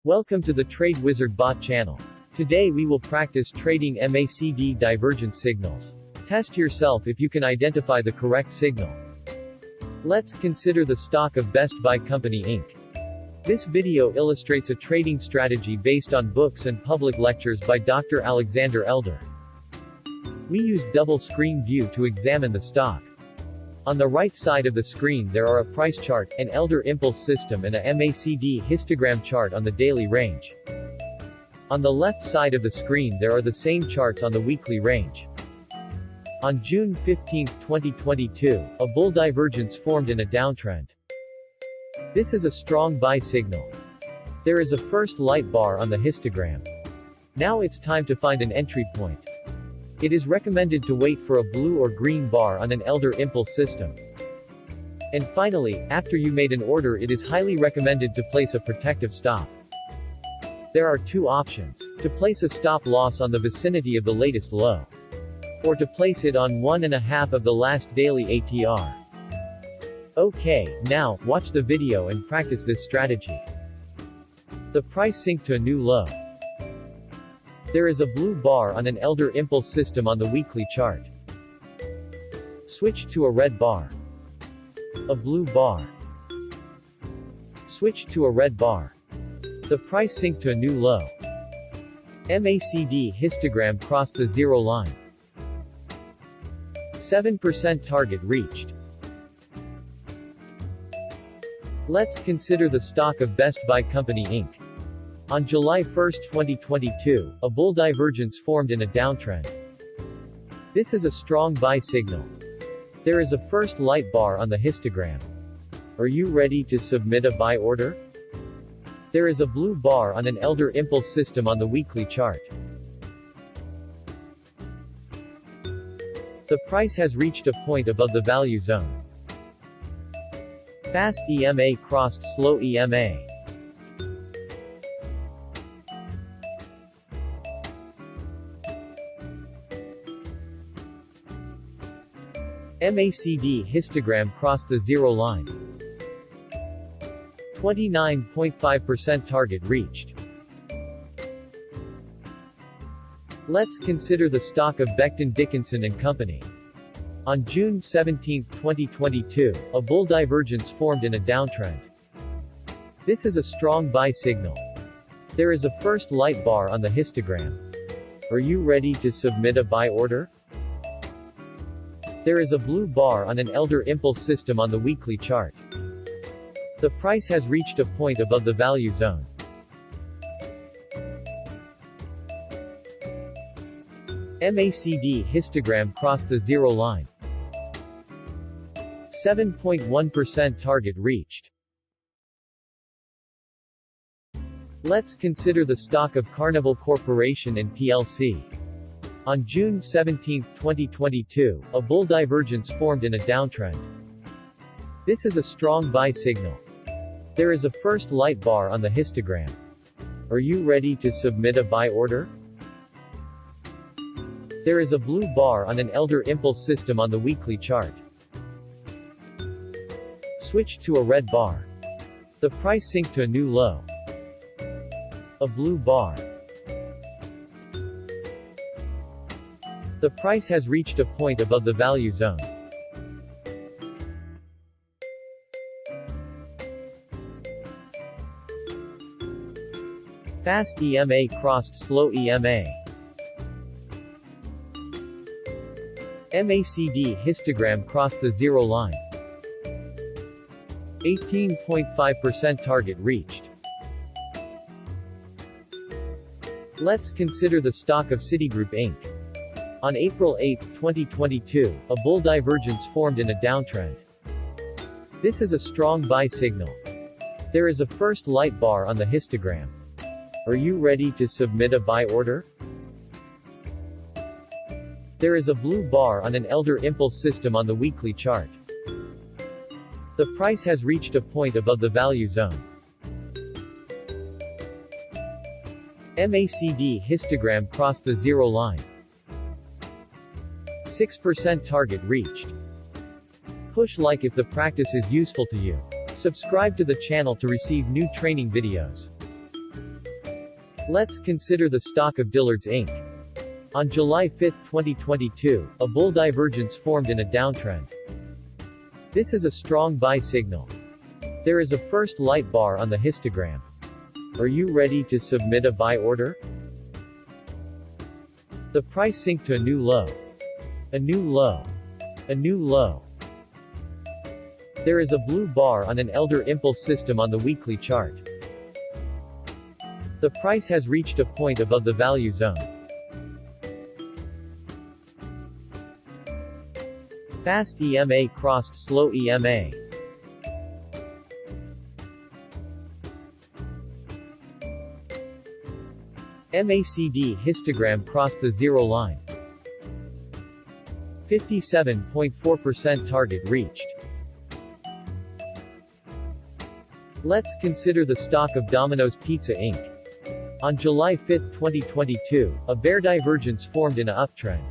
Welcome to the Trade Wizard Bot channel. Today we will practice trading MACD divergence signals. Test yourself if you can identify the correct signal. Let's consider the stock of Best Buy Company Inc. This video illustrates a trading strategy based on books and public lectures by Dr. Alexander Elder. We use double screen view to examine the stock. On the right side of the screen there are a price chart, an Elder impulse system and a MACD histogram chart on the daily range. On the left side of the screen there are the same charts on the weekly range. On June 15, 2022, a bull divergence formed in a downtrend. This is a strong buy signal. There is a first light bar on the histogram. Now it's time to find an entry point. It is recommended to wait for a blue or green bar on an Elder impulse system. And finally, after you made an order, it is highly recommended to place a protective stop. There are two options: to place a stop loss on the vicinity of the latest low, or to place it on 1.5 of the last daily ATR. Okay, now, watch the video and practice this strategy. The price sink to a new low. There is a blue bar on an Elder impulse system on the weekly chart. Switch to a red bar. A blue bar. Switch to a red bar. The price sink to a new low. MACD histogram crossed the zero line. 7% target reached. Let's consider the stock of Best Buy Company Inc. On July 1, 2022, a bull divergence formed in a downtrend. This is a strong buy signal. There is a first light bar on the histogram. Are you ready to submit a buy order? There is a blue bar on an Elder impulse system on the weekly chart. The price has reached a point above the value zone. Fast EMA crossed slow EMA. MACD histogram crossed the zero line. 29.5% target reached. Let's consider the stock of Becton Dickinson & Company. On June 17, 2022, a bull divergence formed in a downtrend. This is a strong buy signal. There is a first light bar on the histogram. Are you ready to submit a buy order? There is a blue bar on an Elder impulse system on the weekly chart. The price has reached a point above the value zone. MACD histogram crossed the zero line. 7.1% target reached. Let's consider the stock of Carnival Corporation and plc. On June 17, 2022, a bull divergence formed in a downtrend. This is a strong buy signal. There is a first light bar on the histogram. Are you ready to submit a buy order? There is a blue bar on an Elder impulse system on the weekly chart. Switch to a red bar. The price sink to a new low. A blue bar. The price has reached a point above the value zone. Fast EMA crossed slow EMA. MACD histogram crossed the zero line. 18.5% target reached. Let's consider the stock of Citigroup Inc. On April 8, 2022, a bull divergence formed in a downtrend. This is a strong buy signal. There is a first light bar on the histogram. Are you ready to submit a buy order? There is a blue bar on an Elder impulse system on the weekly chart. The price has reached a point above the value zone. MACD histogram crossed the zero line. 6% target reached. Push like if the practice is useful to you. Subscribe to the channel to receive new training videos. Let's consider the stock of Dillard's Inc. On July 5, 2022, a bull divergence formed in a downtrend. This is a strong buy signal. There is a first light bar on the histogram. Are you ready to submit a buy order? The price sink to a new low. A new low. A new low. There is a blue bar on an elder impulse system on the weekly chart. The price has reached a point above the value zone. Fast EMA crossed slow EMA. MACD histogram crossed the zero line. 57.4% target reached. Let's consider the stock of Domino's Pizza Inc. On July 5, 2022, a bear divergence formed in an uptrend.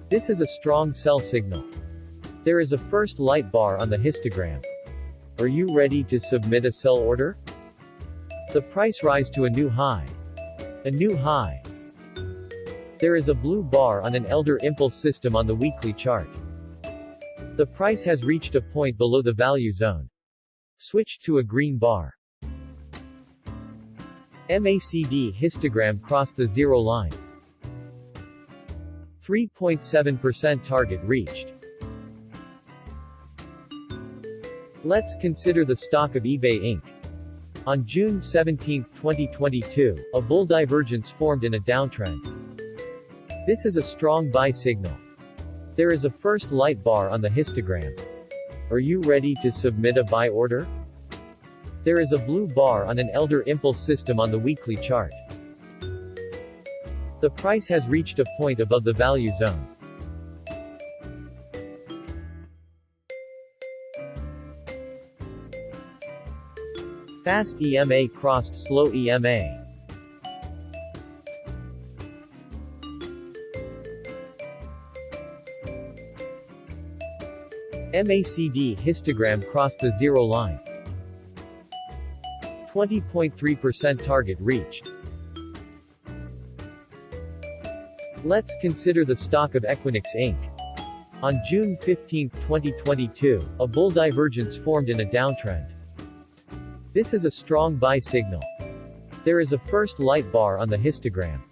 This is a strong sell signal. There is a first light bar on the histogram. Are you ready to submit a sell order? The price rise to a new high. A new high. There is a blue bar on an elder impulse system on the weekly chart. The price has reached a point below the value zone. Switch to a green bar. MACD histogram crossed the zero line. 3.7% target reached. Let's consider the stock of eBay Inc. On June 17, 2022, a bull divergence formed in a downtrend. This is a strong buy signal. There is a first light bar on the histogram. Are you ready to submit a buy order? There is a blue bar on an elder impulse system on the weekly chart. The price has reached a point above the value zone. Fast EMA crossed slow EMA. MACD histogram crossed the zero line. 20.3% target reached. Let's consider the stock of EQUIX Inc. On June 15, 2022, a bull divergence formed in a downtrend. This is a strong buy signal. There is a first light bar on the histogram.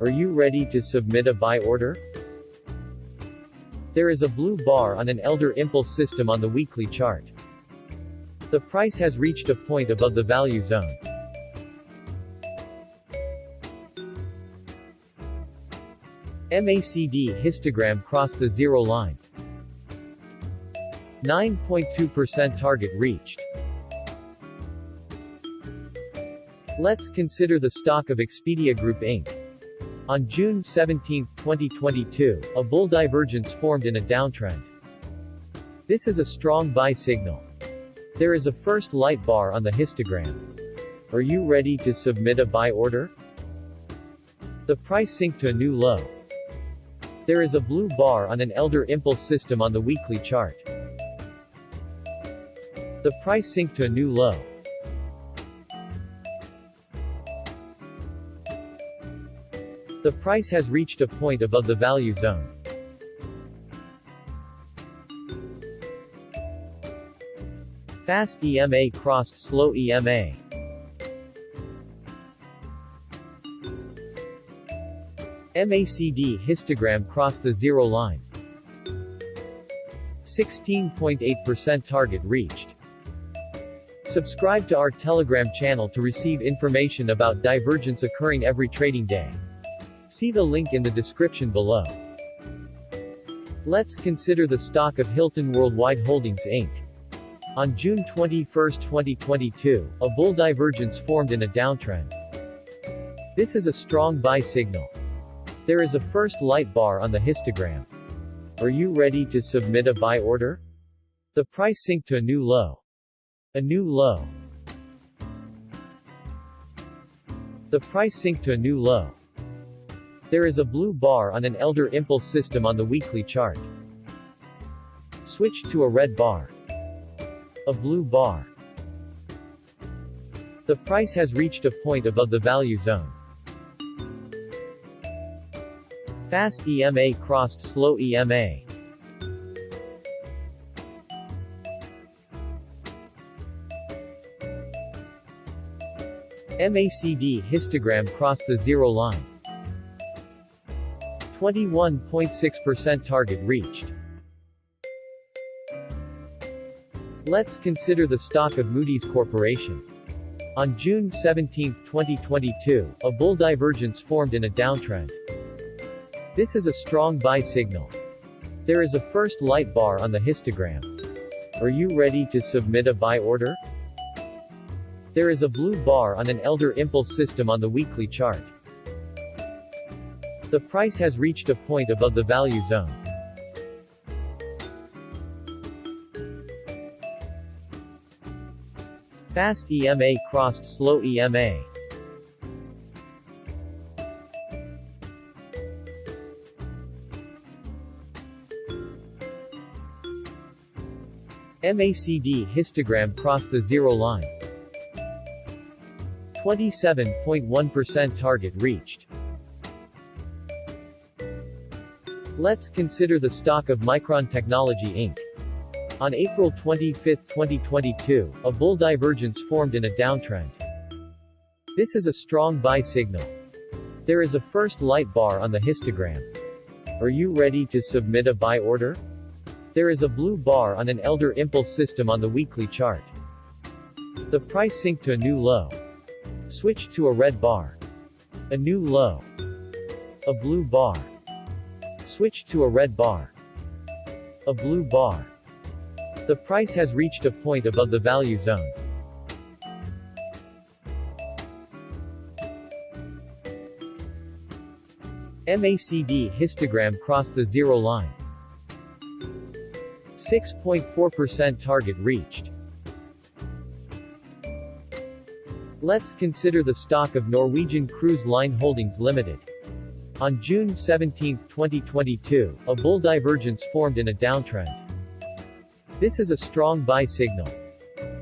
Are you ready to submit a buy order? There is a blue bar on an elder impulse system on the weekly chart. The price has reached a point above the value zone. MACD histogram crossed the zero line. 9.2% target reached. Let's consider the stock of Expedia Group Inc. On June 17, 2022, a bull divergence formed in a downtrend. This is a strong buy signal. There is a first light bar on the histogram. Are you ready to submit a buy order? The price sink to a new low. There is a blue bar on an elder impulse system on the weekly chart. The price sink to a new low. The price has reached a point above the value zone. Fast EMA crossed slow EMA. MACD histogram crossed the zero line. 16.8% target reached. Subscribe to our Telegram channel to receive information about divergence occurring every trading day. See the link in the description below. Let's consider the stock of Hilton Worldwide Holdings Inc. On June 21, 2022, a bull divergence formed in a downtrend. This is a strong buy signal. There is a first light bar on the histogram. Are you ready to submit a buy order? The price sink to a new low. A new low. The price sink to a new low. There is a blue bar on an elder impulse system on the weekly chart. Switch to a red bar. A blue bar. The price has reached a point above the value zone. Fast EMA crossed slow EMA. MACD histogram crossed the zero line. 21.6% target reached. Let's consider the stock of Moody's Corporation. On June 17, 2022, a bull divergence formed in a downtrend. This is a strong buy signal. There is a first light bar on the histogram. Are you ready to submit a buy order? There is a blue bar on an elder impulse system on the weekly chart. The price has reached a point above the value zone. Fast EMA crossed slow EMA. MACD histogram crossed the zero line. 27.1% target reached. Let's consider the stock of Micron Technology Inc. On April 25, 2022, a bull divergence formed in a downtrend. This is a strong buy signal. There is a first light bar on the histogram. Are you ready to submit a buy order? There is a blue bar on an elder impulse system on the weekly chart. The price sank to a new low. Switch to a red bar. A new low. A blue bar. Switch to a red bar. A blue bar. The price has reached a point above the value zone. MACD histogram crossed the zero line. 6.4% target reached. Let's consider the stock of Norwegian Cruise Line Holdings Limited. On June 17, 2022, a bull divergence formed in a downtrend. This is a strong buy signal.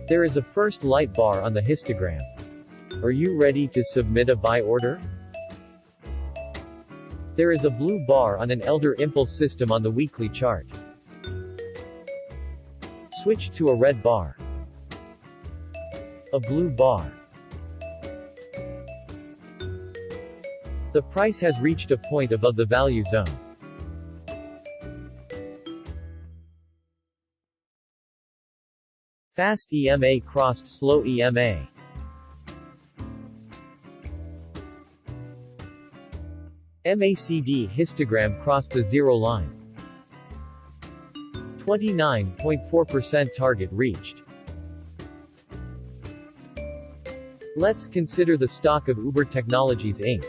There is a first light bar on the histogram. Are you ready to submit a buy order? There is a blue bar on an elder impulse system on the weekly chart. Switch to a red bar. A blue bar. The price has reached a point above the value zone. Fast EMA crossed slow EMA. MACD histogram crossed the zero line. 29.4% target reached. Let's consider the stock of Uber Technologies Inc.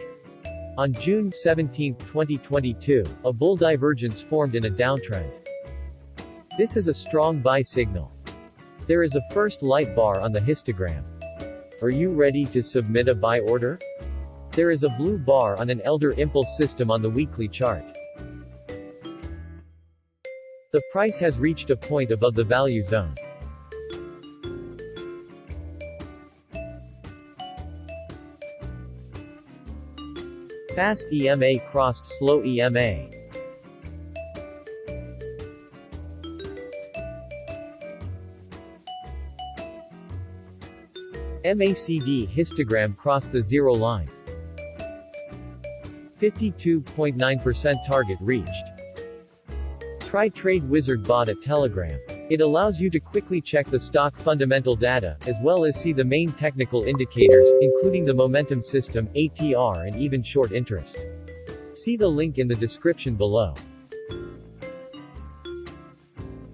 On June 17, 2022, a bull divergence formed in a downtrend. This is a strong buy signal. There is a first light bar on the histogram. Are you ready to submit a buy order? There is a blue bar on an elder impulse system on the weekly chart. The price has reached a point above the value zone. Fast EMA crossed slow EMA. MACD histogram crossed the zero line. 52.9% target reached. Try Trade Wizard bot at Telegram. It allows you to quickly check the stock fundamental data, as well as see the main technical indicators, including the momentum system, ATR, and even short interest. See the link in the description below.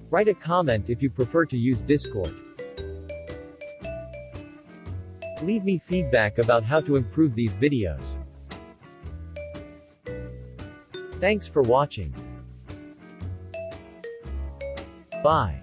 Write a comment if you prefer to use Discord. Leave me feedback about how to improve these videos. Thanks for watching. Bye.